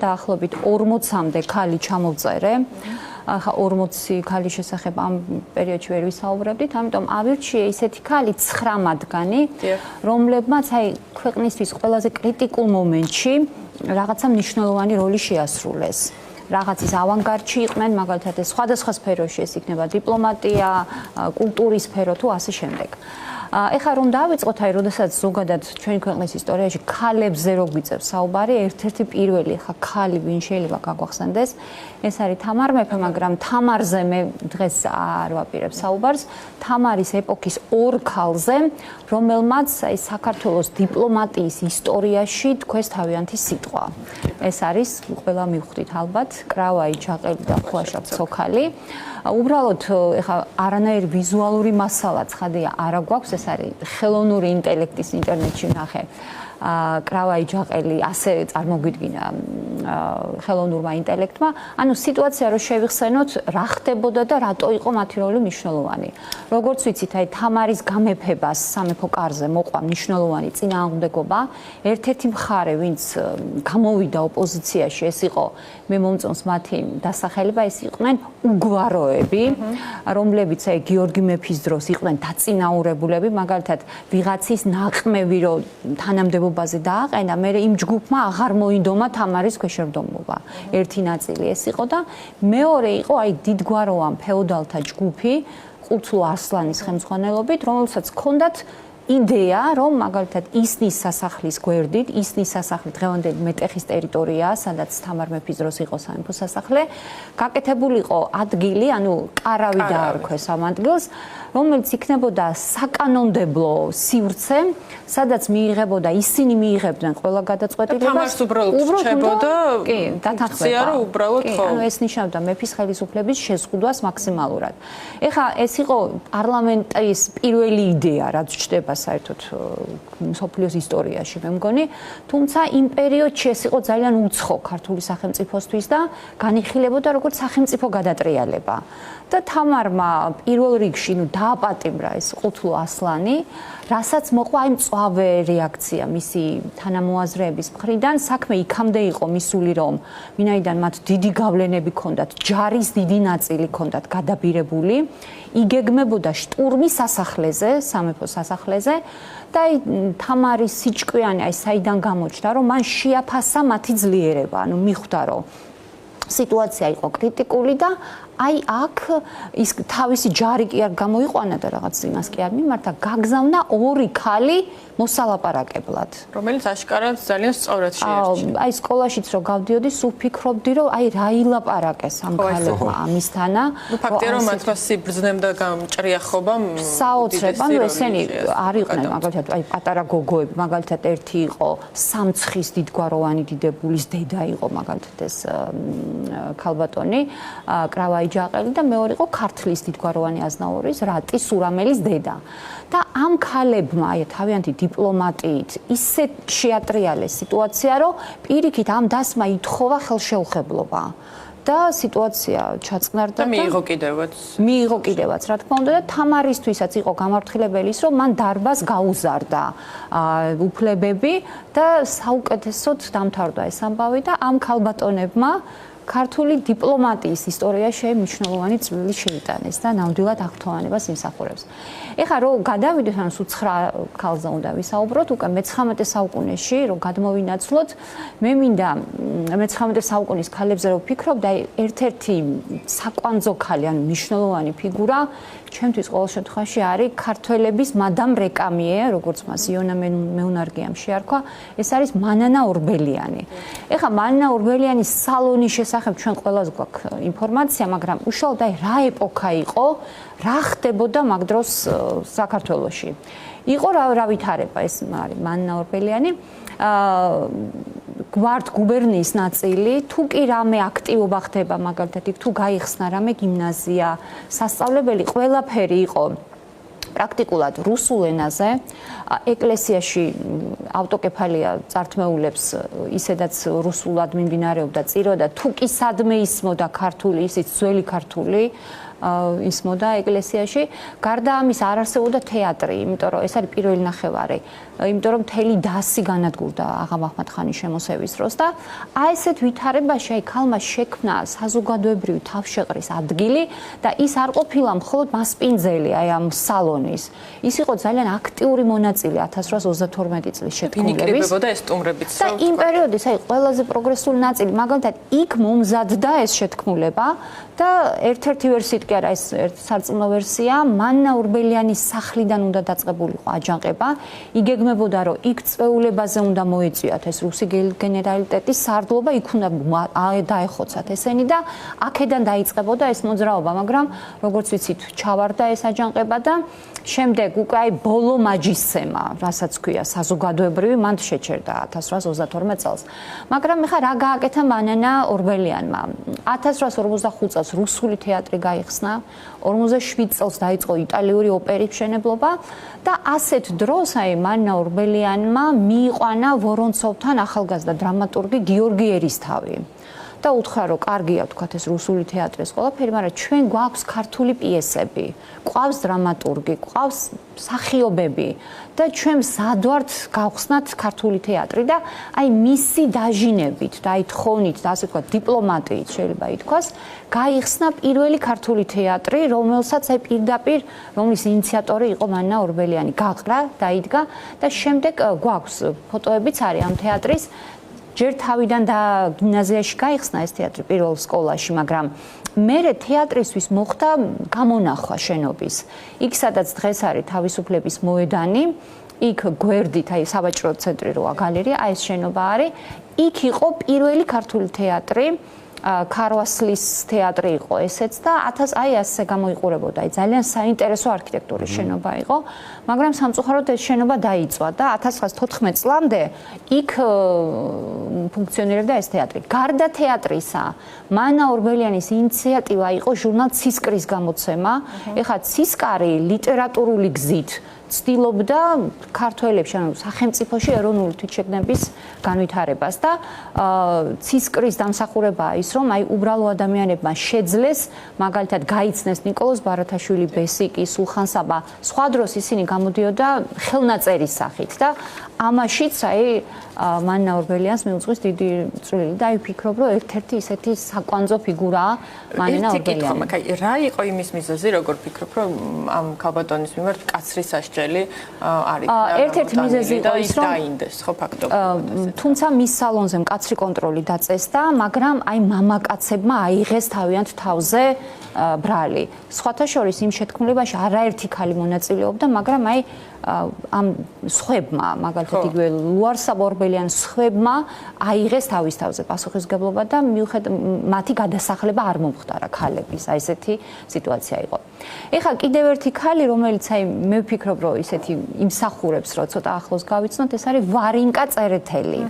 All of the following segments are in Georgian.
დაახლოებით 40-მდე ქალი ჩამოვწერე. ახლა 40 ქალის შესახებ ამ პერიოდში ვერ ვისაუბრებდით, ამიტომ ავირჩიე ისეთი ქალი 9 მათგანი, რომლებმაც აი ქვეყნისთვის ყველაზე კრიტიკულ მომენტში რაღაცა მნიშვნელოვანი როლი შეასრულეს. რაღაცის ავანგარდში იყვნენ, მაგალითად ეს სხვადასხვა სფეროში, ეს იქნება დიპლომატია, კულტურის სფერო თუ ასე შემდეგ. ეხლა რომ დავიწყოთ, აი, როდესაც ზოგადად ჩვენი ქვეყნის ისტორიაში ქალებზე რო გვიწევს საუბარი, ერთ-ერთი პირველი ხა ქალი ვინ შეიძლება გაგვახსენდეს, ეს არის თამარ მეფე, მაგრამ თამარზე მე დღეს არ ვაპირებ საუბარს, თამარის ეპოქის ორ ქალზე, რომელმაც აი საქართველოს დიპლომატიის ისტორიაში თქვეს თავიანთი სიტყვა. ეს არის ყველა მივხვდით ალბათ, კრავაი ჯაყელი და ხუაშაბ ცოქალი. უბრალოდ ეხა არანაირი ვიზუალური მასალა ცხადია არა გვაქვს, ეს არის ხელოვნური ინტელექტის ინტერნეტში ნახე. კრავაი ჯაყელი ასე წარმოგვიდგინა ხელოვნურმა ინტელექტმა. ანუ სიტუაცია რო შევიხსენოთ, რა ხდებოდა და რატო იყო მათი როლი მნიშვნელოვანი. როგორც ვიცით, აი თამარის გამეფებას სამეფო კარზე მოყვა მნიშვნელოვანი წინააღმდეგობა. ერთ-ერთი მხარე, ვინც გამოვიდა ოპოზიციაში, ეს იყო მე მომწონს მათი დასახელება, ეს იყვნენ უგვაროები, რომლებიც აი გიორგი მეფის დროს იყვნენ დაწინაურებულები, მაგალითად ვიღაცის ნაყმევი რო თანამდებობაზე დააყენა, მე იმ ჯგუფმა აღარ მოინდომა თამარის ქვეშევრდომობა. ერთი ნაწილი ეს იყო და მეორე იყო აი დიდგვაროვან ფეოდალთა ჯგუფი ყულთლო არსლანის ხელმძღვანელობით, რომელსაც ჰქონდათ იდეა, რომ მაგალითად ისნის სასახლის გვერდით, ისნის სასახლი დღევანდელი მეტეხის ტერიტორიაა, სადაც თამარ მეფის დროს იყო სამეფო სასახლე, გაკეთებულიყო ადგილი, ანუ კარავი დაარქვეს ამ ადგილს, რომელიც იქნებოდა საკანონმდებლო სივრცე, სადაც მიიღებოდა, ისინი მიიღებდნენ ყველა გადაწყვეტილებას. თამარს უბრალოდ რჩებოდა, კი, დათანხმება. უბრალოდ ხო. ანუ ეს ნიშნავდა მეფის ხელისუფლების შეზღუდვას მაქსიმალურად. ეხლა ეს იყო პარლამენტის პირველი იდეა, რაც ჩდება საერთოდ მსოფლიოს ისტორიაში, მე მგონი, თუმცა იმ პერიოდში ეს იყო ძალიან უცხო ქართული სახელმწიფოსთვის და განიხილებოდა როგორც სახელმწიფო გადატრიალება. და თამარმა პირველ რიგში დააპატიმრა ეს ყულთლო ასლანი, რასაც მოყვა აი მწვავე რეაქცია მისი თანამოაზრეების მხრიდან. საქმე იქამდე იყო მისული, რომ ვინაიდან მათ დიდი გავლენები ჰქონდათ, ჯარის დიდი ნაწილი ჰქონდათ გადაბირებული, იგეგმებოდა შტურმი სასახლეზე, სამეფო სასახლეზე და აი თამარის სიჭკვიანი აი საიდან გამოჩნდა, რომ მან შეაფასა მათი ძლიერება, ანუ მიხვდა, რომ სიტუაცია იყო კრიტიკული და აი აქ ის თავისი ჯარი კი არ გამოიყვანა და რაღაც იმას კი არ მიმართა, გაგზავნა ორი ქალი მოსალაპარაკებლად. რომელიც აშკარად ძალიან სწორად შეერჩა. აი სკოლაშიც რო გავდიოდი, სულ ფიქრობდი, რომ აი რა ილაპარაკეს ამ ქალებმა ამისთანა. ნუ ფაქტია, რომ მათმა სიბრძნემ და ჭრიახობამ საოცრად, ანუ ესენი არ იყვნენ მაგალითად აი პატარა გოგოები, მაგალითად ერთი იყო სამცხის დიდგვაროვანი დიდებულის დედა იყო მაგალითად ეს ქალბატონი, კრავაი ჯაყელი და მეორე იყო ქართლის დიდგვაროვანი აზნაურის რატი სურამელის დედა. და ამ ქალებმა აი თავიანთი დიპლომატიით ისე შეატრიალეს სიტუაცია, რომ პირიქით ამ დასმა ითხოვა ხელშეუხებლობა. და სიტუაცია ჩაწყნარდა და მიიღო კიდევაც, რა თქმა უნდა, და თამარისთვისაც იყო გამართლებელი ის, რომ მან დარბაზს გაუზარდა უფლებები და საუკეთესოდ დამთავრდა ეს ამბავი და ამ ქალბატონებმა ქართული დიპლომატიის ისტორიაში მნიშვნელოვანი წვლილი შეიტანეს და ნამდვილად აღფრთოვანებას იმსახურებს. ეხლა რო გადავიდეთ, ანუ 9 ქალზე უნდა ვისაუბროთ, უკვე მე-19 საუკუნეში, რო გადმოვინაცვლოთ, მე მინდა მე-19 საუკუნის ქალებზე რო ვფიქრობ და ერთ-ერთი საკვანძო ქალი, ანუ მნიშვნელოვანი ფიგურა ჩემთვის ყოველ შემთხვევაში არის ქართველების მადამ რეკამიე, როგორც მას იონა მეუნარგიამ შეარქვა, ეს არის მანანა ორბელიანი. ეხლა მანანა ორბელიანის სალონის შესახებ ჩვენ ყველას გვაქვს ინფორმაცია, მაგრამ უშუალოდ აი რა ეპოქა იყო, რა ხდებოდა მაგ დროს საქართველოში. იყო რა ვითარება, ეს არის მანანა ორბელიანი. გვარდ გუბერნიის ნაწილი, თუ კი რამე აქტივობა ხდება, მაგალითად, იქ თუ გაიხსნა რამე გიმნაზია, სასწავლებელი, ყველაფერი იყო პრაქტიკულად რუსულ ენაზე. ეკლესიაში ავტოკეფალია წართმეულებს ისედაც რუსულად მიმდინარეობდა წიროდა, თუ კი სადმე ისმოდა ქართული, ისიც ძველი ქართული, ისმოდა ეკლესიაში. გარდა ამის არ არსებობდა თეატრი, იმიტომ რომ ეს არის პირველი ნახევარი. იმიტომ რომ მთელი დასი განადგურდა აღა მაჰმად-ხანის შემოსევის დროს და აი ესეთ ვითარებაში აი ქალმა შექმნა საზოგადოებრივი თავშეყრის ადგილი და ის არ ყოფილა მხოლოდ მასპინძელი აი ამ სალონის. ის იყო ძალიან აქტიური მონაწილე 1832 წლის შეთქმულების. ინიკრებებოდა ეს სტუმრებიც. და იმ პერიოდის აი ყველაზე პროგრესული ნაწილი, მაგალითად, იქ მომზადდა ეს შეთქმულება და ერთ-ერთი ვერსიით კი არა, ეს სარწმუნო ვერსია, მანნა ურბელიანის სახლიდან უნდა დაწყებულიყო აჯანყება. იგეგმებოდა, რომ იქ წვეულებაზე უნდა მოეწვიათ ეს რუსი გენერალიტეტის სარდლობა, იქ უნდა დაეხოცათ ესენი და აქედან დაიწყებოდა ეს მოძრაობა, მაგრამ როგორც ვიცით, ჩავარდა ეს აჯანყება და შემდეგ უკვე აი ბოლო მაჯისცემა, რასაც ქვია საზოგადოებრივი, მან შეჩერდა 1832 წელს. მაგრამ ეხლა რა გააკეთა მანანა ორბელიანმა? 1845 წელს რუსული თეატრი გაიხსნა, 47 წელს დაიწყო იტალიური ოპერის მშენებლობა და ასეთ დროს აი მანანა ორბელიანმა მიიყვანა ვორონცოვთან ახალგაზრდა დრამატურგი გიორგი ერისთავი. და უთხრა რომ კარგია თქვათ ეს რუსული თეატრის ყველაფერი, მაგრამ ჩვენ გვაქვს ქართული პიესები, გვყავს დრამატურგი, გვყავს მსახიობები და ჩვენ მზადვართ გავხსნათ ქართული თეატრი და აი მისი დაჟინებით და აი თხოვნით და ასე ვთქვათ დიპლომატიით შეიძლება ითქვას, გაიხსნა პირველი ქართული თეატრი, რომელსაც აი პირდაპირ რომლის ინიციატორი იყო მანანა ორბელიანი, გაყრა, დაიდგა და შემდეგ გვაქვს ფოტოებიც არის ამ თეატრის. ჯერ თავიდან და გიმნაზიაში გაიხსნა ეს თეატრი პირველ სკოლაში, მაგრამ მერე თეატრისთვის მოხდა გამონახვა შენობის. იქ სადაც დღეს არის თავისუფლების მოედანი, იქ გვერდით, აი სავაჭრო ცენტრი როა გალერეა, აი ეს შენობა არის. იქ იყო პირველი ქართული თეატრი. ქარვასლის თეატრი იყო ესეც და 1000 აი ასე გამოიყურებოდა. აი ძალიან საინტერესო არქიტექტურის შენობა იყო, მაგრამ სამწუხაროდ ეს შენობა დაიწვა და 1914 წლამდე იქ ფუნქციონირებდა ეს თეატრი. გარდა თეატრისა, მანანა ორბელიანის ინიციატივა იყო ჟურნალ ცისკრის გამოცემა. ეხლა ცისკარი ლიტერატურული გზით ცდილობდა ქართველებში, ანუ სახელმწიფოში ეროვნული თვითშეგნების განვითარებას და ცისკრის დამსახურებაა ის, რომ აი უბრალო ადამიანებმა შეძლეს, მაგალითად გაიცნეს ნიკოლოზ ბარათაშვილი, ბესიკი, სულხან-საბა, სხვა დროს ისინი გამოდიოდა ხელნაწერის სახით და ამაშიც აი მანანა ორბელიანს მიუძღვის დიდი წვლილი და აი ვფიქრობ, რომ ერთ-ერთი ისეთი საკვანძო ფიგურაა მანანა ორბელიანი. აი რა იყო იმის მიზეზი, როგორ ფიქრობ, რომ ამ ქალბატონის მიმართ კაცრი სასჯელი არის? ერთ-ერთი მიზეზი იყო ის, რომ დაინდეს, ხო ფაქტობრივად. თუმცა მის სალონზე მკაცრი კონტროლი დაწესდა, მაგრამ აი მამაკაცებმა აიღეს თავიანთ თავზე ბრალი. სხვათა შორის იმ შეთქმულებაში არაერთი ქალი მონაწილეობდა, მაგრამ აი ამ სხვებმა, მაგალითად იგივე ლუარსაბ ორბელიანს სხვებმა აიღეს თავის თავზე პასუხისგებლობა და მიუხედავად მათი გადასახლება არ მომხდარა ქალების. აი ესეთი სიტუაცია იყო. ეხლა კიდევ ერთი ქალი, რომელიც აი მე ვფიქრობ, რომ ისეთი იმსახურებს, რომ ცოტა ახლოს გავიცნოთ, ეს არის ვარინკა წერეთელი.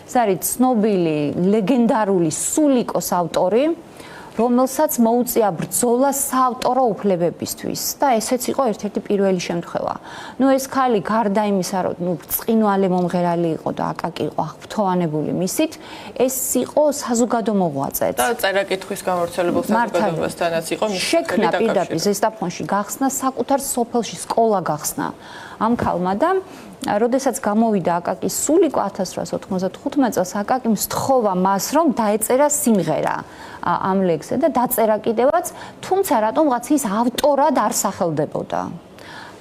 ეს არის ცნობილი, ლეგენდარული სულიკოს ავტორი, რომელსაც მოუწია ბრძოლა საავტორო უფლებებისთვის და ესეც იყო ერთ-ერთი პირველი შემთხვევა. ნუ ეს ქალი გარდა იმისა, რომ ნუ ბრწყინვალე მომღერალი იყო და აკაკი იყო აღფრთოვანებული მისით, ეს იყო საზოგადო მოღვაწეც. და წერა-კითხვის გამავრცელებელ საზოგადოებასთანაც იყო მისი შექმნა პირდაპირ ზესტაფონში გახსნა, საკუთარ სოფელში სკოლა გახსნა ამ ქალმა და როდესაც გამოვიდა აკაკის სულიკო 1895 წელს აკაკიმ სთხოვა მას, რომ დაეწერა სიმღერა ამ ლექსზე და დაწერა კიდევაც, თუმცა რატომღაც ის ავტორად არ სახელდებოდა.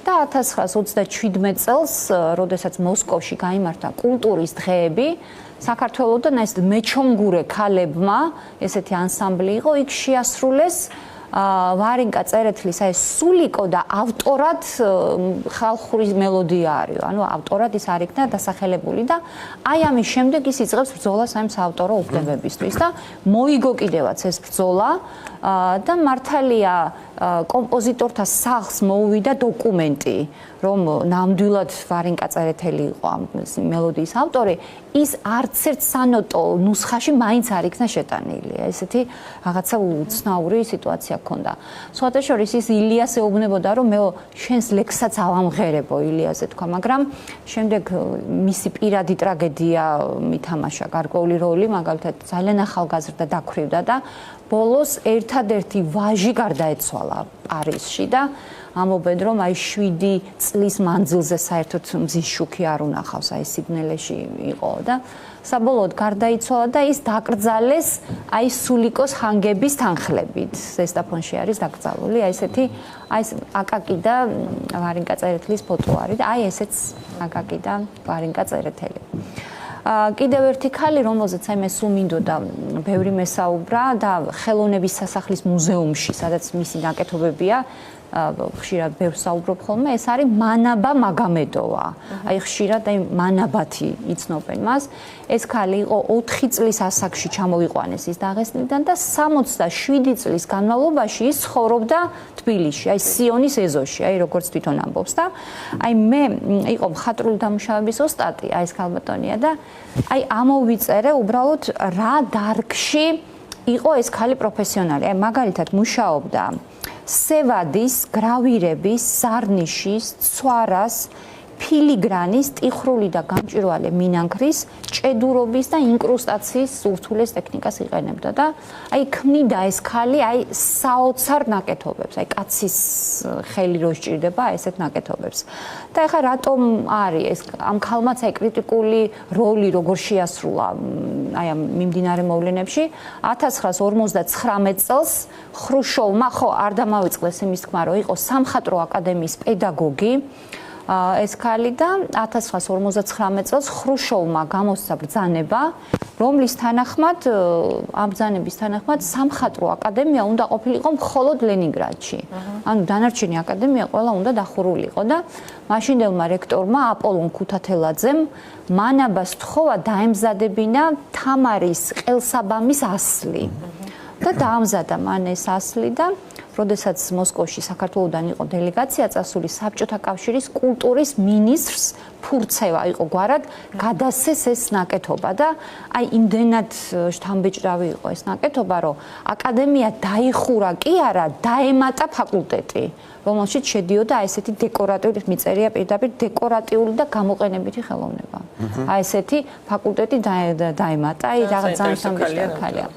და 1927 წელს, როდესაც მოსკოვში გაიმართა კულტურის დღეები, საქართველოდან ეს მეჩომგურე ქალებმა, ესეთი ანსამბლი იყო, იქ შეასრულეს ვარინკა წერეთლის აი სულიკო და ავტორად ხალხური მელოდია არის. ანუ ავტორად ის არ იქნა დასახელებული და აი ამის შემდეგ ის იწყებს ბრძოლას აი საავტორო უფლებებისთვის და მოიგო კიდევაც ეს ბრძოლა და მართალია კომპოზიტორთა სახლს მოუვიდა დოკუმენტი, რომ ნამდვილად ვარინკა წერეთელი იყო ამ მელოდიის ავტორი, ის არც ერთ სანოტო ნუსხაში მაინც არ იქნა შეტანილი. ესეთი რაღაცა უცნაური სიტუაცია ჰქონდა. სხვათა შორის ის ილიას ეუბნებოდა, რომ მე შენს ლექსსაც ავამღერებო ილიაზე თქვა, მაგრამ შემდეგ მისი პირადი ტრაგედია მითამაშა გარკვეული როლი, მაგალითად ძალიან ახალგაზრდა დაქვრივდა და ბოლოს ერთადერთი ვაჟი გარდაეცვალა პარიზში და ამობენ რომ აი 7 წლის მანძილზე საერთოდ მზის შუქი არ უნახავს, აი სიბნელეში იყო და საბოლოოდ გარდაიცვალა და ის დაკრძალეს აი სულიკოს ხანგების თანხლებით. ზესტაფონში არის დაკრძალული, აი ესეთი აი აკაკი და ვარინკა წერეთლის ფოტო არის და აი ესეც აკაკი და ვარინკა წერეთელი. კიდევ ერთი ქალი, რომელზეც აი მე სულ მინდოდა ბევრი მესაუბრა და ხელოვნების სასახლის მუზეუმში, სადაც მისი ნაკეთობებია, ხშირად ბევრს საუბრობ ხოლმე, ეს არის მანაბა მაგამედოვა. აი ხშირად აი მანაბათი იცნობენ მას. ეს ქალი იყო 4 წლის ასაკში ჩამოიყვანეს ის დაღესტნიდან და 67 წლის განმავლობაში ის ცხოვრობდა თბილისში, აი სიონის ეზოში, აი როგორც თვითონ ამბობს და აი მე იყო მხატვრული დამუშავების ოსტატი, აი ეს ქალბატონია და აი ამოვიწერე უბრალოდ რა დარგში იყო ეს ქალი პროფესიონალი. აი მაგალითად მუშაობდა სევადის, გრავირების, ზარნიშის, ცვარას, ფილიგრანის, ტიხრული და გამჭვირვალე მინანქრის, ჭედურობის და ინკრუსტაციის ურთულეს ტექნიკას იყენებდა და აი ქმნიდა ეს ქალი აი საოცარ ნაკეთობებს, აი კაცის ხელი რო სჭირდება ესეთ ნაკეთობებს. და ეხლა რატომ არის ეს ამ ქალმაც აი კრიტიკული როლი როგორ შეასრულა აი ამ მიმდინარე მოვლენებში 1959 წელს ხრუშოვმა ხო არ დამავიწყდეს იმის თქმა რომ იყო სამხატვრო აკადემიის პედაგოგი ეს ქალი და 1959 წელს ხრუშოვმა გამოსცა ბრძანება, რომლის თანახმად ამ ბრძანების თანახმად სამხატვრო აკადემია უნდა ყოფილიყო მხოლოდ ლენინგრადში. ანუ დანარჩენი აკადემია ყველა უნდა დახურულიყო და მაშინდელმა რექტორმა აპოლონ ქუთათელაძემ მანაბას თხოვა დაემზადებინა თამარის ყელსაბამის ასლი. და დაამზადა მან ეს ასლი და როდესაც მოსკოვში საქართველოსდან იყო დელეგაცია წასული საბჭოთა კავშირის კულტურის მინისტრს ფურცევა იყო გვარად გადასცეს ეს ნაკეთობა და აი იმდენად შთამბეჭდავი იყო ეს ნაკეთობა რომ აკადემია დაიხურა კი არა დაემატა ფაკულტეტი რომელშიც შედიოდა ესეთი დეკორატიული მიწერია პირდაპირ დეკორატიული და გამოყენებითი ხელოვნება აი ესეთი ფაკულტეტი დაემატა აი რაღაც ძალიან შთამბეჭდავი ქალია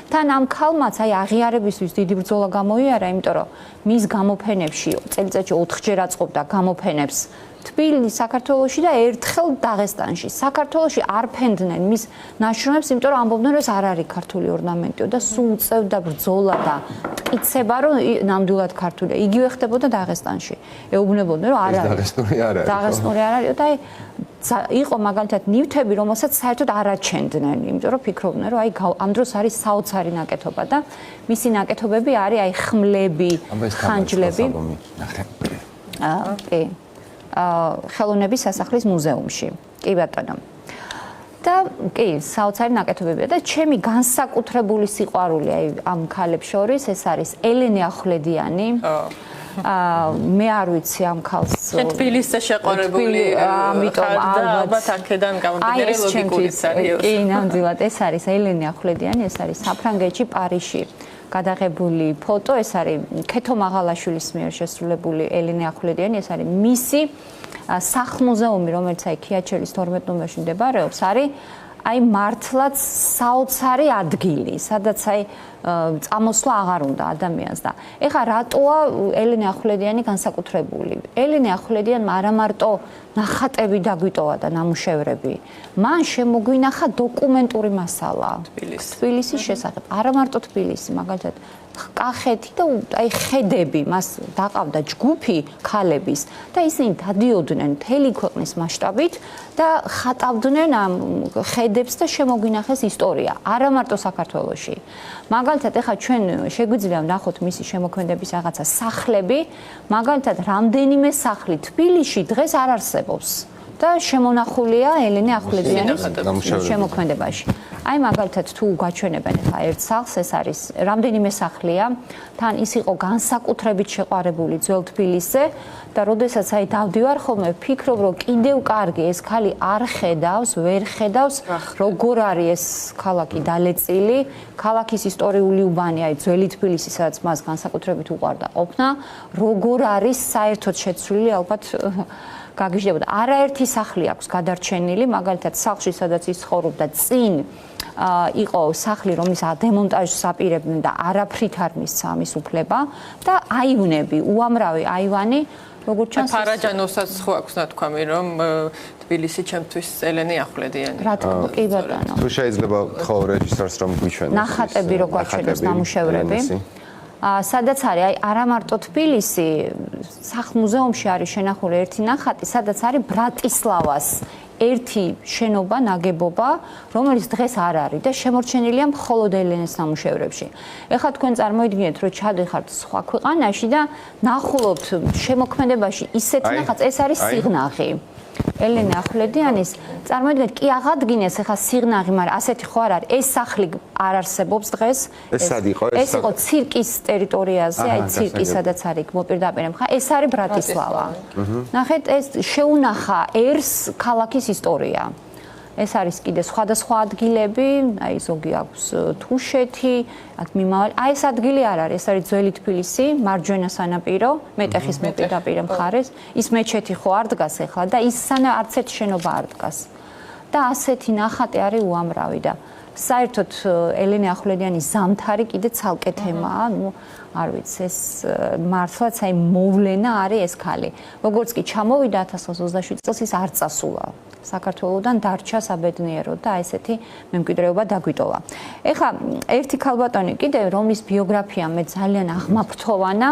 თან ამ ქალმაც აი აღიარებისთვის დიდი ბრძოლა გამოიარა, იმიტომ რომ მის გამოფენებში წელიწადში 4-ჯერ აწყობდა გამოფენებს თბილისში, საქართველოში და ერთხელ დაღესტანში. საქართველოში არ ფენდნენ მის ნაშრომებს, იმიტომ რომ ამბობდნენ რომ ეს არ არის ქართული ორნამენტიო და სულ უწევდა ბრძოლა და მტკიცება რომ ნამდვილად ქართულია. იგივე ხდებოდა დაღესტანში. ეუბნებოდნენ რომ არ არის. დაღესტნური არ არის. დაღესტნური არ არის და აი იყო მაგალითად ნივთები, რომელსაც საერთოდ არ აჩენდნენ, იმიტომ რომ ფიქრობდნენ, რომ აი ამ დროს არის საოცარი ნაკეთობა და მისი ნაკეთობები არის აი ხმლები, ხანჯლები. კი. ხელოვნების სასახლის მუზეუმში. კი ბატონო. და კი, საოცარი ნაკეთობებია და ჩემი განსაკუთრებული სიყვარული აი ამ ქალებს შორის ეს არის ელენე ახვლედიანი. მე არ ვიცი ამ ქალს თბილისზე შეყარებული ამიტომ ალბათ აქედან გამომდინარე ლოგიკურიც არის. კი, ნამდვილად ეს არის ელენე ახვლედიანი, ეს არის საფრანგეთში პარიზში გადაღებული ფოტო, ეს არის ქეთო მაღალაშვილის მიერ შესრულებული ელენე ახვლედიანი, ეს არის მისი სახლ-მუზეუმი, რომელიც აი ქიაჩელის 12 ნომერში მდებარეობს, არის აი მართლაც საოცარი ადგილი, სადაც აი წამოსვლა აღარ უნდა ადამიანს და ეხლა რატოა ელენე ახვლედიანი განსაკუთრებული? ელენე ახვლედიანმა არა მარტო ნახატები დაგვიტოვა და ნამუშევრები, მან შემოგვინახა დოკუმენტური მასალა თბილისის შესახებ, არა მარტო თბილისი, მაგალითად კახეთი და აი ხედები, მას დაყავდა ჯგუფი ქალების და ისინი დადიოდნენ მთელი ქვეყნის მასშტაბით და ხატავდნენ ამ ხედებს და შემოგვინახეს ისტორია, არა მარტო საქართველოში. მაგალითად, ეხლა ჩვენ შეგვიძლია ვნახოთ მისი შემოქმედების რაღაცა სახლები, მაგალითად, რამდენიმე სახლი თბილისში დღეს არ არსებობს და შემონახულია ელენე ახვლედიანის შემოქმედებაში. აი მაგალითად თუ გაჩვენებენ ხა ერთ სახლს, ეს არის რამდენიმე სახლია, თან ის იყო განსაკუთრებით შეყვარებული ძველ თბილისზე და როდესაც აი დავდივარ ხოლმე ვფიქრობ, რომ კიდევ კარგი ეს ხალი არ ხედავს, ვერ ხედავს, როგორ არის ეს ქალაქი დალეწილი, ქალაქის ისტორიული უბანი, აი ძველი თბილისი, სადაც მას განსაკუთრებით უყვარდა ყოფნა, როგორ არის საერთოდ შეცვლილი, ალბათ გაგიჟდებოდა. არაერთი სახლი აქვს გადარჩენილი, მაგალითად სახლში, სადაც ის ცხოვრობდა წინ იყო სახლი, რომლის დემონტაჟს აპირებდნენ და არაფრით არ მისცა ამის უფლება და აივნები, უამრავი აივანი, როგორც ჩანს ფარაჯანოვსაც ხო აქვს ნათქვამი, რომ თბილისი ჩემთვის ელენე ახვლედიანი. რა თქმა უნდა, კი ბატონო. თუ შეიძლება ხო რეჟისორს რომ გვიჩვენოს ნახატები რო გვაჩვენოს ნამუშევრები. სადაც არის აი არა მარტო თბილისი, სახლ-მუზეუმში არის შენახული ერთი ნახატი, სადაც არის ბრატისლავას ერთი შენობა, ნაგებობა, რომელიც დღეს არ არის და შემორჩენილია მხოლოდ ელენეს ნამუშევრებში. ეხლა თქვენ წარმოიდგინეთ, რომ ჩადიხართ სხვა ქვეყანაში და ნახულობთ შემოქმედებაში ისეთ ნახატს, ეს არის სიღნაღი. ელენე ახვლედიანის წარმოიდგინეთ, კი აღადგინეს ეხლა სიღნაღი, მაგრამ ასეთი ხო არ არის. ეს სახლი არ არსებობს დღეს. ეს სად იყო? ეს იყო ცირკის ტერიტორიაზე, აი ცირკი, სადაც არის მოპირდაპირე მხარე. ეს არის ბრატისლავა. ნახეთ, ეს შეუნახა ერს ქალაქის ისტორია. ეს არის კიდე სხვადასხვა ადგილები, აი ზოგი აქვს თუშეთი, აქ მიმავალი. აი ეს ადგილი არ არის, ეს არის ძველი თბილისი, მარჯვენა სანაპირო, მეტეხის მოპირდაპირე მხარეს. ის მეჩეთი ხო არ დგას ახლა და ის არც ერთი შენობა არ დგას. და ასეთი ნახატი არის უამრავი და საერთოდ ელენე ახვლედიანის ზამთარი კიდე ცალკე თემაა, ნუ არ ვიცი, ეს მართლაც აი მოვლენა არის ეს ხალი. როგორც კი ჩამოვიდა 1927 წელს ის არ წასულა. საქართველოსდან დარჩა საბედნიეროდ და ესეთი მემკვიდრეობა დაგვიტოვა. ეხლა ერთი ქალბატონი კიდე რომლის ბიოგრაფია მე ძალიან აღმაფრთოვანა,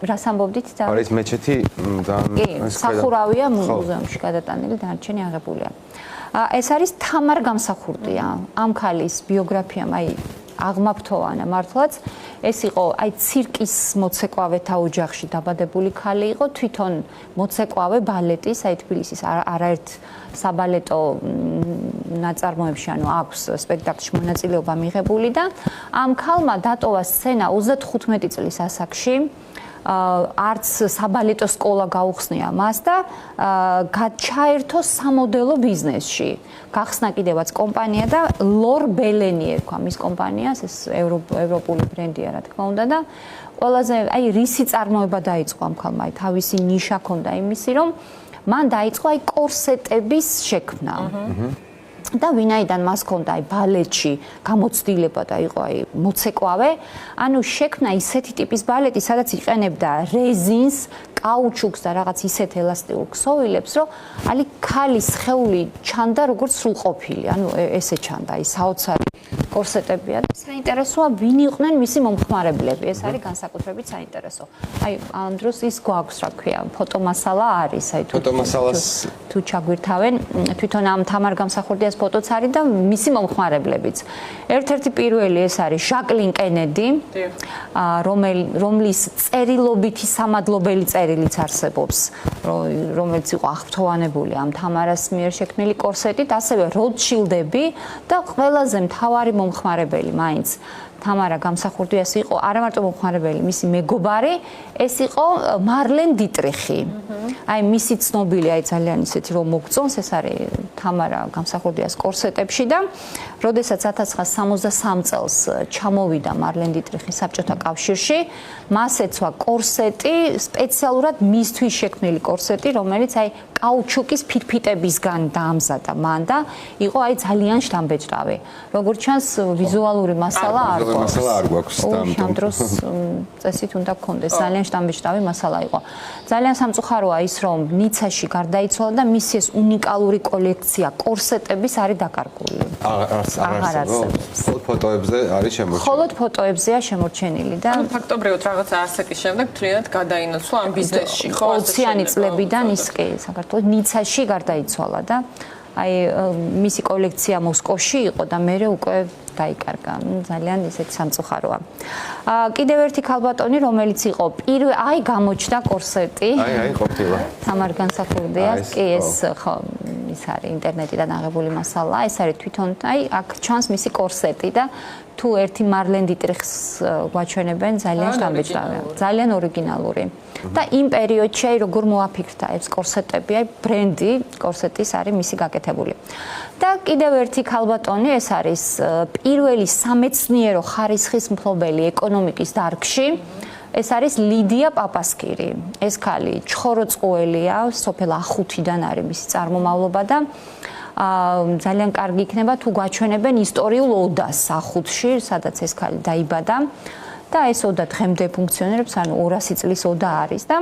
რას ამბობდით და არის მეჩეთი და სახურავია მუზეუმში გადატანილი, დანარჩენი აღებულია. ეს არის თამარ გამსახურდია. ამ ქალის ბიოგრაფია აი აღმაფრთოვანა მართლაც. ეს იყო აი ცირკის მოცეკვავეთა ოჯახში დაბადებული ქალი იყო, თვითონ მოცეკვავე ბალეტის, აი თბილისის არაერთ საბალეტო ნაწარმოებში, ანუ აქვს სპექტაკლში მონაწილეობა მიღებული და ამ ქალმა დატოვა სცენა 35 წლის ასაკში. არც საბალეტო სკოლა გაუხსნია მას და ჩაერთო სამოდელო ბიზნესში. გახსნა კიდევაც კომპანია და ლორ ბელენი ერქვა მის კომპანიას, ეს ევროპული ბრენდია რა თქმა უნდა და ყველაზე აი რისი წარმოება დაიწყო ამ ქალმა, აი თავისი ნიშა ჰქონდა იმისი, რომ მან დაიწყო აი კორსეტების შექმნა. და ვინაიდან მას ჰქონდა აი ბალეტში გამოცდილება და იყო აი მოცეკვავე, ანუ შექმნა ისეთი ტიპის ბალეტი, სადაც იყენებდა რეზინს, კაუჩუკს და რაღაც ისეთ ელასტიურ ქსოვილებს, რომ ალი ქალის სხეული ჩანდა როგორც სრულყოფილი, ანუ ესე ჩანდა, აი საოცარი კორსეტებია. საინტერესოა ვინ იყვნენ მისი მომხმარებლები, ეს არის განსაკუთრებით საინტერესო. აი ამ დროს ის გვაქვს, რა ქვია, ფოტომასალა არის, აი თუ ჩაგვირთავენ, თვითონ ამ თამარ გამსახურდიას ფოტოც არის და მისი მომხმარებლებიც. ერთ-ერთი პირველი ეს არის ჟაკლინ კენედი, რომლის წერილობითი სამადლობელი წერილიც არსებობს, რომელიც იყო აღფრთოვანებული ამ თამარას მიერ შექმნილი კორსეტით, ასევე როტშილდები და ყველაზე მთავარი მომხმარებელი მაინც თამარა გამსახურდიას იყო არა მარტო მომხმარებელი, მისი მეგობარი, ეს იყო მარლენ დიტრიხი. აი მისი ცნობილი, აი ძალიან ისეთი რომ მოგწონს, ეს არის თამარა გამსახურდიას კორსეტებში და როდესაც 1963 წელს ჩამოვიდა მარლენ დიტრიხი საბჭოთა კავშირში, მას ეცვა კორსეტი, სპეციალურად მისთვის შექმნილი კორსეტი, რომელიც აი კაუჩუკის ფირფიტებისგან დაამზადა მან და იყო აი ძალიან შთამბეჭდავი. როგორც ჩანს, ვიზუალური მასალა არ გვაქვს. ამ დროს წესით უნდა გქონდეს, ძალიან შთამბეჭდავი მასალა იყო. ძალიან სამწუხაროა ის, რომ ნიცაში გარდაიცვალა და მისი ეს უნიკალური კოლექცია კორსეტების არის დაკარგული. აღარ არსებობს. ფოტოებზე არის შემორჩენილი. მხოლოდ ფოტოებზეა შემორჩენილი და ფაქტობრივად რაღაცა ასაკის შემდეგ თლიანად გადაინაცვლა ამ ბიზნესში, ხო? 20-იანი წლებიდან ის კი საქართველოს ნიცაში გარდაიცვალა და აი მისი კოლექცია მოსკოვში იყო და მერე უკვე დაიკარგა. ძალიან ისეთი სამწუხაროა. კიდევ ერთი ქალბატონი, რომელიც იყო აი გამოჩნდა კორსეტი. აი ყოფილა. თამარ გამსახურდიას კი ეს ხო ის არის ინტერნეტიდან აღებული მასალა, ეს არის თვითონ აი აქ ჩანს მისი კორსეტი და თუ ერთი მარლენ დიტრიხს გვაჩვენებენ ძალიან შთამბეჭდავია, ძალიან ორიგინალური. და იმ პერიოდში აი როგორ მოაფიქრდა ეს კორსეტები, აი ბრენდი კორსეტის არის მისი გაკეთებული. და კიდევ ერთი ქალბატონი, ეს არის პირველი სამეცნიერო ხარისხის მფლობელი ეკონომიკის დარგში. ეს არის ლიდია პაპასკირი. ეს ქალი ჩხოროწყუელია, სოფელ ახუთიდან არის მისი წარმომავლობა და ძალიან კარგი იქნება თუ გვაჩვენებენ ისტორიულ ოდას ახუთში, სადაც ეს ქალი დაიბადა. და ეს ოდა დღემდე ფუნქციონირებს, ანუ 200 წლის ოდა არის და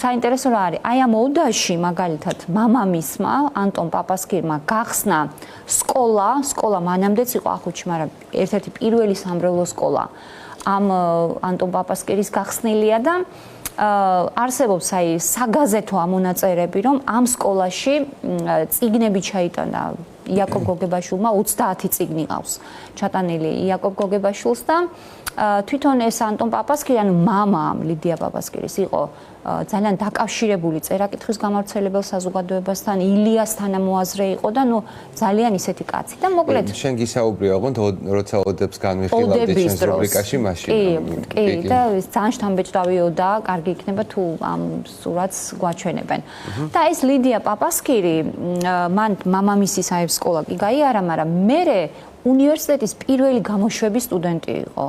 საინტერესო რა არის, აი ამ ოდაში მაგალითად მამამისმა ანტონ პაპასკირმა გახსნა სკოლა მანამდეც იყო ახუთში, მაგრამ ერთ-ერთი პირველი სამრევლო სკოლა ამ ანტონ პაპასკირის გახსნილია და არსებობს აი საგაზეთო ამონაწერები, რომ ამ სკოლაში წიგნები ჩაიტანა იაკობ გოგებაშვილმა 30 წიგნი ყავს ჩატანილი იაკობ გოგებაშვილს და თვითონ ეს ანტონ პაპასკირი, ანუ მამა ლიდია პაპასკირის იყო ძალიან დაკავშირებული წერა-კითხვის გამავრცელებელ საზოგადოებასთან, ილიას თანამოაზრე იყო და ნუ ძალიან ისეთი კაცი და მოკლედ შენ გისაუბრია ოღონდ როცა ოდებს განვიხილავდი ჩვენს რუბრიკაში მაშინ. კი, და ეს ძალიან შთამბეჭდავიო და კარგი იქნება თუ ამ სურათს გვაჩვენებენ. და ეს ლიდია პაპასკირი მან მამამისის აი სკოლა კი გაიარა, მაგრამ მერე უნივერსიტეტის პირველი გამოშვების სტუდენტი იყო,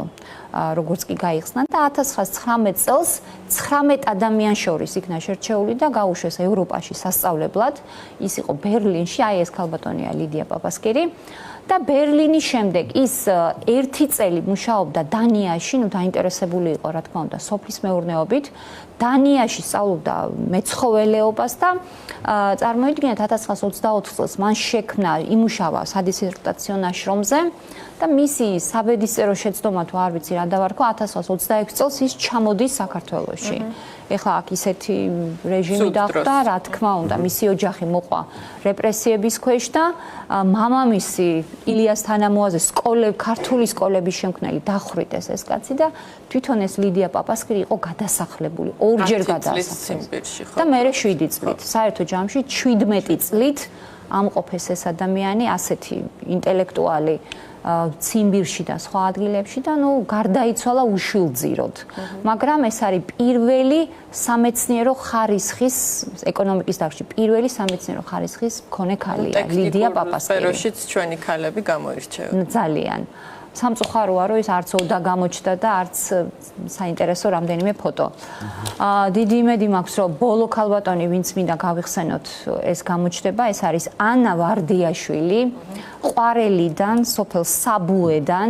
როგორც კი გაიხსნა და 1919 წელს 19 ადამიანს შორის იქნა შერჩეული და გაუშვეს ევროპაში სასწავლებლად. ის იყო ბერლინში, აი ეს ქალბატონია ლიდია პაპასკირი. და ბერლინის შემდეგ ის 1 წელი მუშაობდა დანიაში, ნუ დაინტერესებული იყო, რა თქმა უნდა, სოფლის მეურნეობით. დანიაში სწავლობდა მეცხოველეობას და წარმოიდგინეთ 1924 წელს მან შექმნა, იმუშავა სადისერტაციო ნაშრომზე და მისი საბედისწერო შეცდომა თუ არ ვიცი რა დავარქვა 1926 წელს ის ჩამოდის საქართველოში. ეხლა აქ ისეთი რეჟიმი დახვდა, რა თქმა უნდა, მისი ოჯახი მოყვა რეპრესიების ქვეშ და მამამისი ილიას თანამოაზრე ქართული სკოლების შემქმნელი დახვრიტეს ეს კაცი და თვითონ ეს ლიდია პაპასკირი იყო გადასახლებული, ორჯერ გადასახლებული. და მერე 7 წლით, საერთო ჯამში 17 წლით ამყოფეს ეს ადამიანი, ასეთი ინტელექტუალი ციმბირში და სხვა ადგილებში და ნუ გარდაიცვალა უშვილძიროდ. მაგრამ ეს არის პირველი სამეცნიერო ხარისხის ეკონომიკის დარგში პირველი სამეცნიერო ხარისხის მქონე ქალია ლიდია პაპასკირი. სფეროშიც ჩვენი ქალები გამოირჩევენ. ძალიან. სამწუხაროა, რომ ის არც ოდა გამოჩნდა და არც საინტერესო რამდენიმე ფოტო. დიდი იმედი მაქვს, რომ ბოლო ქალბატონი, ვინც მინდა გავიხსენოთ, ეს გამოჩნდება, ეს არის ანა ვარდიაშვილი, ყვარელიდან, სოფელ საბუედან,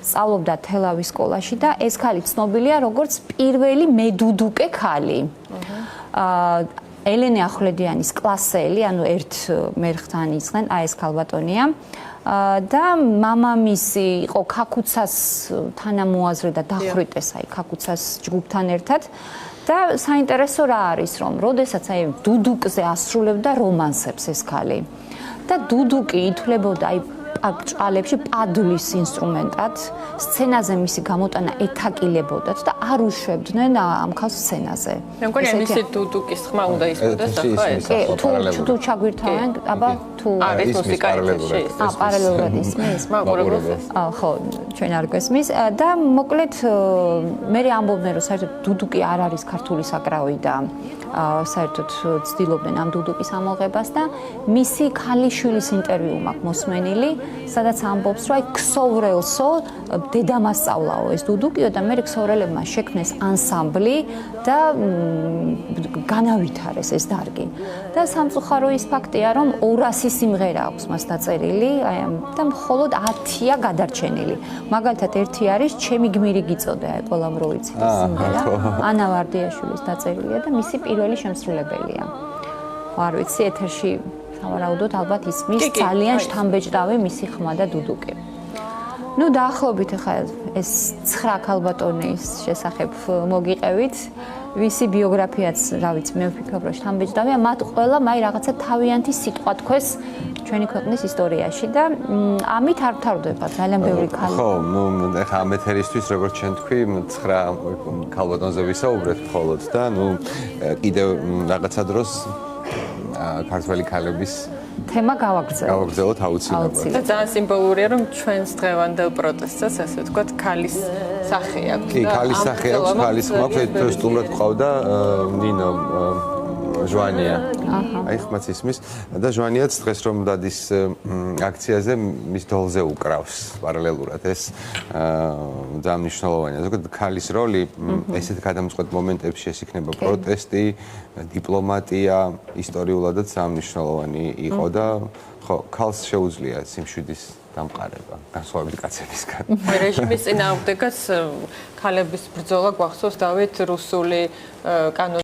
სწავლობდა თელავის სკოლაში და ეს ქალი ცნობილია როგორც პირველი მედუდუკე ქალი. ელენე ახვლედიანის კლასელი, ანუ ერთ მერხთან იწყნენ, აი ეს ქალბატონია. და მამამისი იყო ქაქუცას თანამოაზრე და დახვრიტეს აი ქაქუცას ჯგუფთან ერთად და საინტერესო რა არის რომ როდესაც აი დუდუკზე ასრულებდა რომანსებს ეს ქალი და დუდუკი ითვლებოდა აი ჭალებში პადლის ინსტრუმენტად სცენაზე მისი გამოტანა ეთაკილებოდათ და არ უშვებდნენ ამ ქალს სცენაზე. მე მგონი მისი დუდუკის ხმა უნდა ისმოდეს ახლა ეს. თუ ჩაგვირთავენ, აბა თუ არის მუსიკა პარალელურად ისმის. ხო, ჩვენ არ გვესმის და მოკლედ მე ამბობდნენ რომ საერთოდ დუდუკი არ არის ქართული საკრავი და საერთოდ ცდილობდნენ ამ დუდუკის ამოღებას და მისი ქალიშვილის ინტერვიუ მაქვს მოსმენილი, სადაც ამბობს რომ აი ქსოვრელსო დედამას სწავლაო ეს დუდუკიო და მე ქსოვრელებმა შექმნეს ანსამბლი და განავითარეს ეს დარგი. და სამწუხარო ის ფაქტია რომ 200 სიმღერა აქვს მას დაწერილი და მხოლოდ 10-ია გადარჩენილი. მაგალითად ერთი არის ჩემი გმირი გიწოდე, აი ყველამ რო ვიცით ეს სიმღერა. ანა ვარდიაშვილის დაწერილია და მისი პირველი შემსრულებელია. არ ვიცი ეთერში სავარაუდოდ ალბათ ისმის ძალიან შთამბეჭდავი მისი ხმა და დუდუკი. ნუ დაახლოებით ახლა ეს 9 ქალბატონის შესახებ მოგიყევით. ვისი ბიოგრაფიაც, რა ვიცი, მე ვფიქრობ, რომ შთამბეჭდავია, მათ ყველამ აი რაღაცა თავიანთი სიტყვა თქვეს ჩვენი ქვეყნის ისტორიაში და ამით არ ვთავდება ძალიან ბევრი ქალი. ხო, ნუ ახლა ამ ეთერისთვის როგორც ჩვენ თქვი, 9 ქალბატონზე ვისაუბრეთ მხოლოდ და ნუ კიდევ რაღაცა დროს ქართველი ქალების თემა გავაგრძელოთ აუცილებლად. და ძალიან სიმბოლურია, რომ ჩვენს დღევანდელ პროტესტსაც, ასე ვთქვათ, ქალის სახე აქვს. კი, ქალის სახე აქვს, ქალის ხმა აქვს, სტუმრად ყავდა ნინო ჟვანია. აი ხმაც ისმის და ჟვანიაც დღეს რომ დადის აქციაზე მის დოლზე უკრავს პარალელურად ეს ძალიან მნიშვნელოვანია. ზოგადად ქალის როლი ესეთ გადამწყვეტ მომენტებში ეს იქნება პროტესტი, დიპლომატია, ისტორიულადაც ძალიან მნიშვნელოვანი იყო და ხო, ქალს შეუძლია სიმშვიდის დამყარება განსხვავებით კაცებისგან. რეჟიმის წინააღმდეგაც ქალების ბრძოლა გვახსოვს დავით რუსული კანონმდებლობის